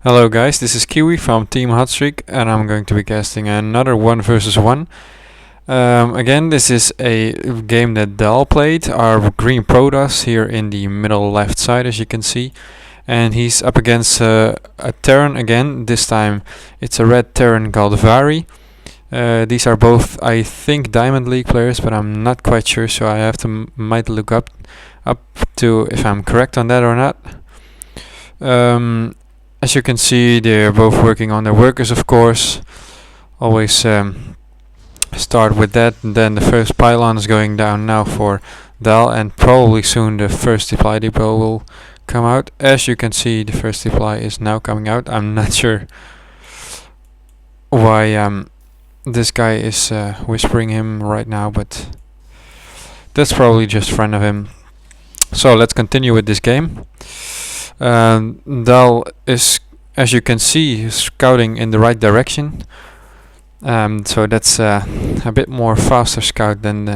Hello guys, this is Kiwi from Team Hotstreak and I'm going to be casting another 1 versus 1. Again, this is a game that Dhal played, our green Protoss here in the middle left side as you can see. And he's up against a Terran again. This time it's a red Terran called Vari. These are both, I think, Diamond League players, but I'm not quite sure, so I have to might look up to if I'm correct on that or not. As you can see, they're both working on their workers, of course. Always start with that, and then the first pylon is going down now for Dhal, and probably soon the first supply depot will come out. As you can see, the first supply is now coming out. I'm not sure why this guy is whispering him right now, but that's probably just friend of him. So let's continue with this game. Dhal is, as you can see, scouting in the right direction. So that's a bit more faster scout than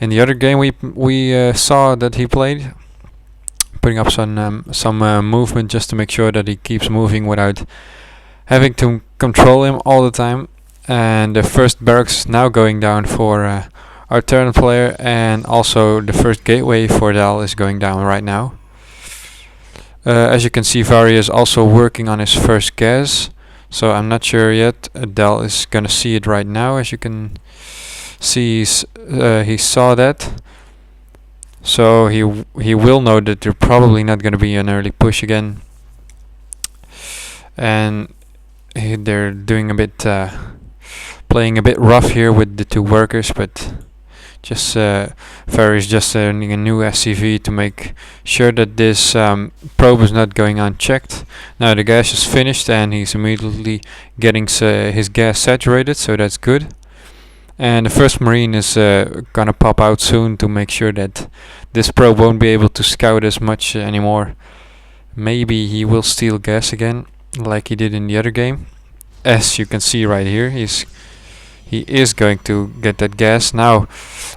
in the other game we saw that he played. Putting up some movement just to make sure that he keeps moving without having to control him all the time. And the first barracks is now going down for our Terran player, and also the first gateway for Dhal is going down right now. As you can see, Vari is also working on his first gas, so I'm not sure yet. Dhal is gonna see it right now. As you can see, he saw that, so he will know that they're probably not gonna be an early push again, and they're doing a bit, playing a bit rough here with the two workers, but just Vari is just earning a new SCV to make sure that this probe is not going unchecked. Now the gas is finished and he's immediately getting his gas saturated, so that's good. And the first marine is gonna pop out soon to make sure that this probe won't be able to scout as much anymore. Maybe he will steal gas again like he did in the other game. As you can see right here, he is going to get that gas. Now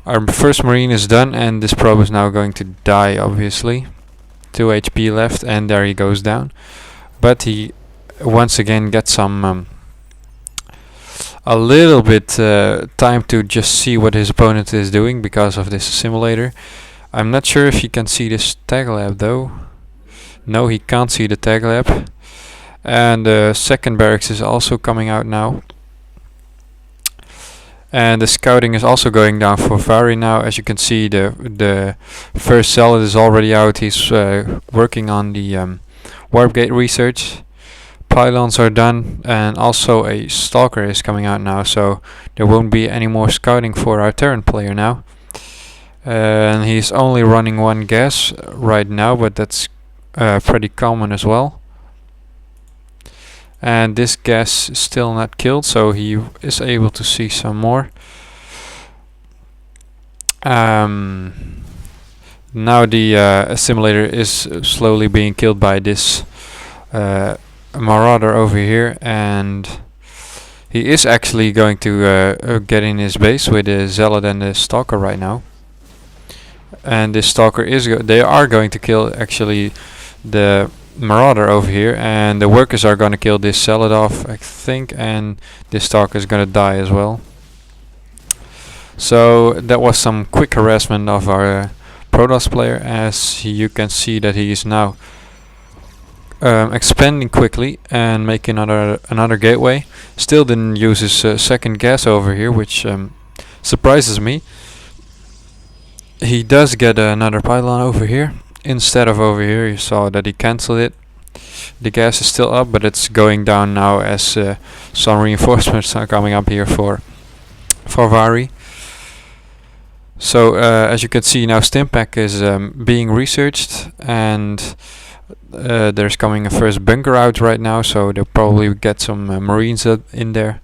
our first marine is done and this probe is now going to die, obviously. 2 HP left and there he goes down. But he once again gets some a little bit time to just see what his opponent is doing because of this simulator. I'm not sure if he can see this tag lab though. No, he can't see the tag lab. And the second barracks is also coming out now. And the scouting is also going down for Vari now. As you can see, the first cell is already out. He's working on the warp gate research. Pylons are done, and also a stalker is coming out now, so there won't be any more scouting for our Terran player now. And he's only running one gas right now, but that's pretty common as well. And this gas is still not killed, so he is able to see some more. Now the assimilator is slowly being killed by this marauder over here, and he is actually going to get in his base with the zealot and the stalker right now. And this stalker is they are going to kill actually the marauder over here, and the workers are gonna kill this zealot off, I think, and this stalker is gonna die as well. So that was some quick harassment of our Protoss player. As you can see that he is now expanding quickly and making another gateway. Still didn't use his second gas over here, which surprises me. He does get another pylon over here. Instead of over here, you saw that he cancelled it. The gas is still up, but it's going down now as some reinforcements are coming up here for Vari. So as you can see now, Stimpack is being researched, and there's coming a first bunker out right now, so they'll probably get some marines in there.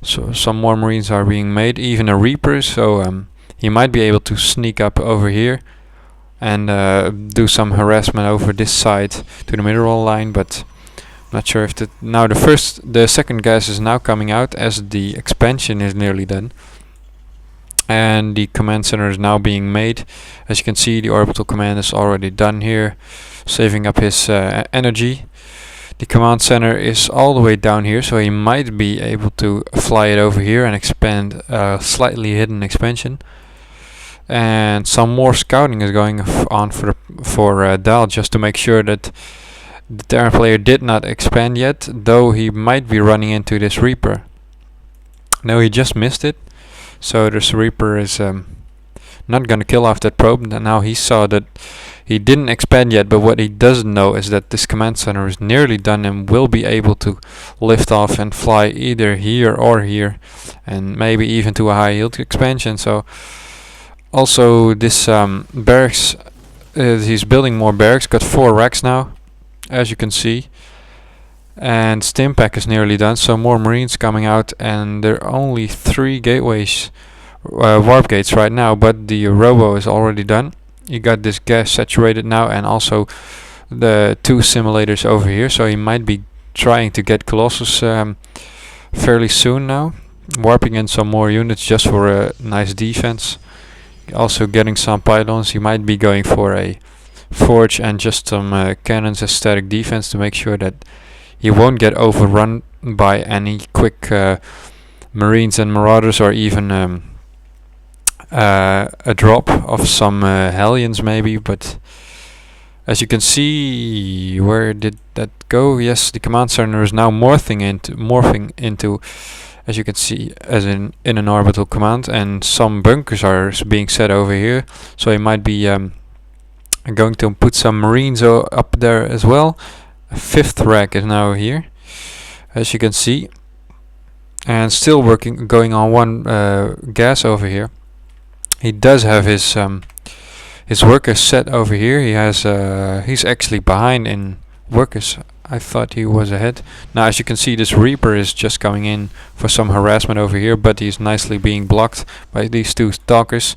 So some more marines are being made, even a Reaper, so he might be able to sneak up over here and do some harassment over this side to the mineral line, but I'm not sure if now the second gas is now coming out as the expansion is nearly done, and the command center is now being made. As you can see, the orbital command is already done here, saving up his energy. The command center is all the way down here, so he might be able to fly it over here and expand a slightly hidden expansion. And some more scouting is going on for Dhal, just to make sure that the Terran player did not expand yet, though he might be running into this Reaper. No, he just missed it, so this Reaper is not gonna kill off that probe. And now he saw that he didn't expand yet, but what he doesn't know is that this command center is nearly done and will be able to lift off and fly either here or here, and maybe even to a high yield expansion. So also this barracks, he's building more barracks, got 4 racks now, as you can see. And Stimpack is nearly done, so more marines coming out, and there are only 3 gateways, warp gates right now, but the robo is already done. You got this gas saturated now, and also the 2 simulators over here, so he might be trying to get Colossus fairly soon now, warping in some more units just for a nice defense. Also getting some pylons. He might be going for a forge and just some cannons as static defense to make sure that he won't get overrun by any quick marines and marauders, or even a drop of some Hellions maybe. But as you can see, where did that go? Yes, the command center is now morphing into, as you can see, as in an orbital command, and some bunkers are being set over here, so he might be going to put some marines up there as well. A 5th rack is now here, as you can see, and still going on 1 gas over here. He does have his workers set over here. He has he's actually behind in workers. I thought he was ahead. Now, as you can see, this Reaper is just coming in for some harassment over here, but he's nicely being blocked by these 2 stalkers.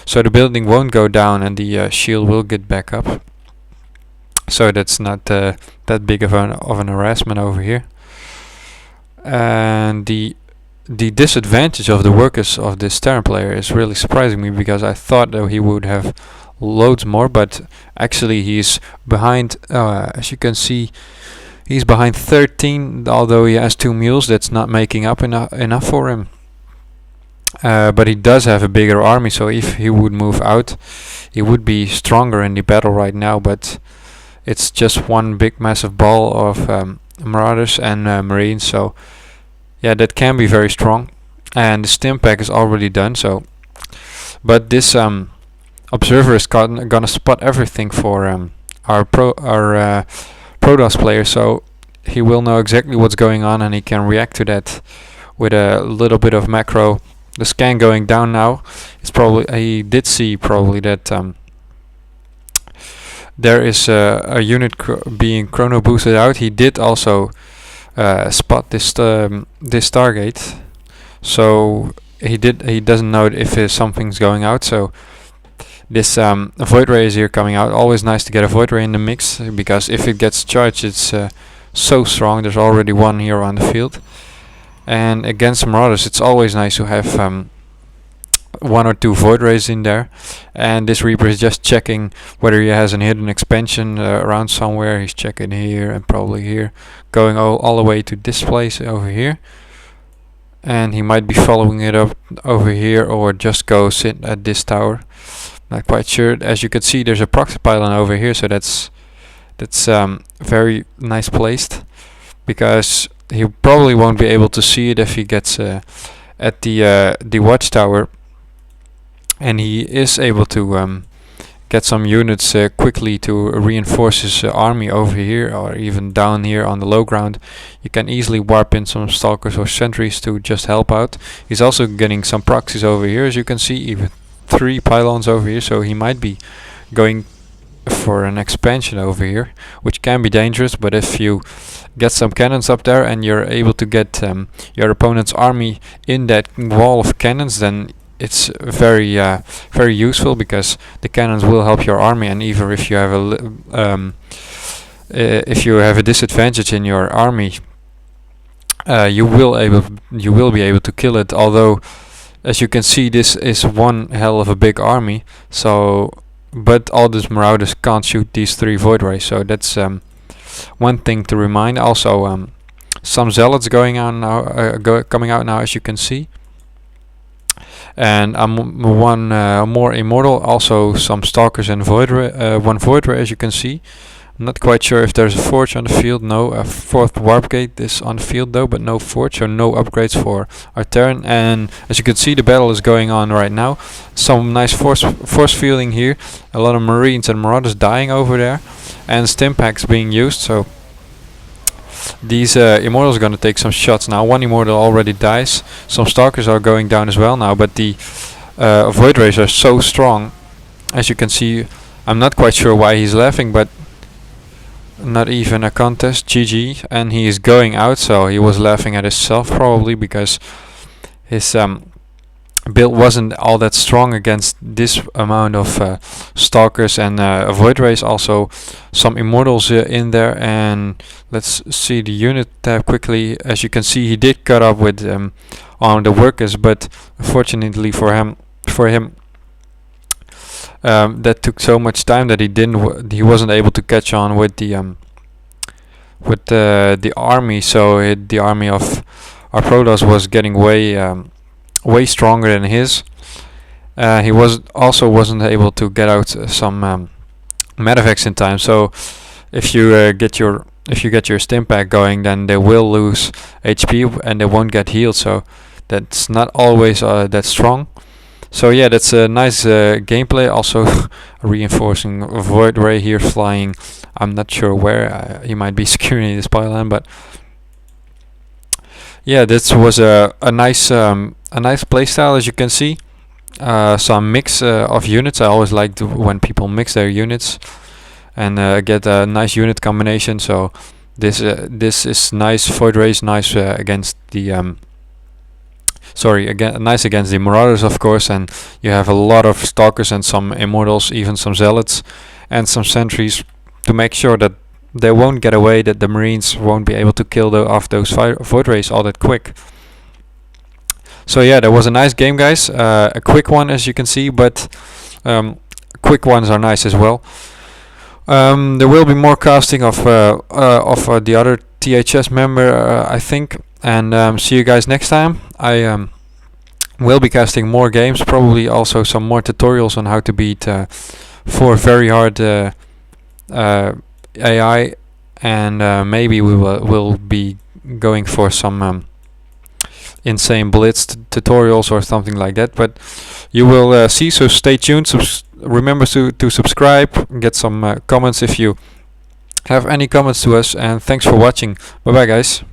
So the building won't go down, and the shield will get back up. So that's not that big of an harassment over here. And the disadvantage of the workers of this Terran player is really surprising me, because I thought that he would have loads more, but actually he's behind, as you can see, he's behind 13, although he has 2 mules. That's not making up enough for him. But he does have a bigger army, so if he would move out, he would be stronger in the battle right now, but it's just one big massive ball of marauders and marines, so yeah, that can be very strong. And the Stimpack is already done, so but this observer is gonna spot everything for our Protoss player, so he will know exactly what's going on, and he can react to that with a little bit of macro. The scan going down now. It's probably, he did see probably that there is a unit being chrono boosted out. He did also spot this Stargate, so he doesn't know if something's going out. So this void ray is here coming out. Always nice to get a void ray in the mix, because if it gets charged, it's so strong. There's already 1 here on the field, and against marauders it's always nice to have 1 or 2 void rays in there. And this Reaper is just checking whether he has an hidden expansion around somewhere. He's checking here and probably here, going all the way to this place over here, and he might be following it up over here, or just go sit at this tower. Not quite sure. As you can see, there's a proxy pylon over here, so that's very nice placed, because he probably won't be able to see it if he gets at the watchtower, and he is able to get some units quickly to reinforce his army over here, or even down here on the low ground. You can easily warp in some stalkers or sentries to just help out. He's also getting some proxies over here, as you can see, even 3 pylons over here, so he might be going for an expansion over here, which can be dangerous. But if you get some cannons up there and you're able to get your opponent's army in that wall of cannons, then it's very very useful, because the cannons will help your army. And even if you have a disadvantage in your army, you will be able to kill it. Although, as you can see, this is one hell of a big army, so but all these marauders can't shoot these 3 void rays, so that's one thing to remind. Also, some zealots going on now, coming out now, as you can see, and one more immortal. Also, some stalkers and one void ray, as you can see. I'm not quite sure if there's a forge on the field. No, a fourth warp gate is on the field though, but no forge, so no upgrades for our Terran. And as you can see, the battle is going on right now. Some nice force fielding here. A lot of Marines and Marauders dying over there, and stim packs being used. So these immortals are going to take some shots now. One immortal already dies. Some stalkers are going down as well now, but the void rays are so strong. As you can see, I'm not quite sure why he's laughing, but not even a contest. GG. And he is going out, so he was laughing at himself probably, because his build wasn't all that strong against this amount of stalkers and void rays. Also some immortals in there. And let's see the unit tab quickly. As you can see, he did cut up with on the workers, but unfortunately for him that took so much time that he wasn't able to catch on with the army. So the army of our Protoss was getting way stronger than his. He wasn't able to get out some medevacs in time. So if you get your stim pack going, then they will lose HP and they won't get healed. So that's not always that strong. So yeah, that's a nice gameplay. Also reinforcing void ray here flying. I'm not sure where. He might be securing this pylon, but yeah, this was a nice playstyle, as you can see. Some mix of units. I always like when people mix their units and get a nice unit combination. So this is nice. Void rays nice against the nice against the Marauders, of course, and you have a lot of stalkers and some immortals, even some zealots and some sentries, to make sure that they won't get away, that the Marines won't be able to kill off those void rays all that quick. So yeah, that was a nice game, guys. A quick one, as you can see, but quick ones are nice as well. There will be more casting of the other THS member, I think. And see you guys next time. I will be casting more games, probably also some more tutorials on how to beat 4 very hard AI, and maybe we'll be going for some insane blitz tutorials or something like that. But you will see, so stay tuned. Remember to subscribe, get some comments if you have any comments to us, and thanks for watching. Bye bye, guys.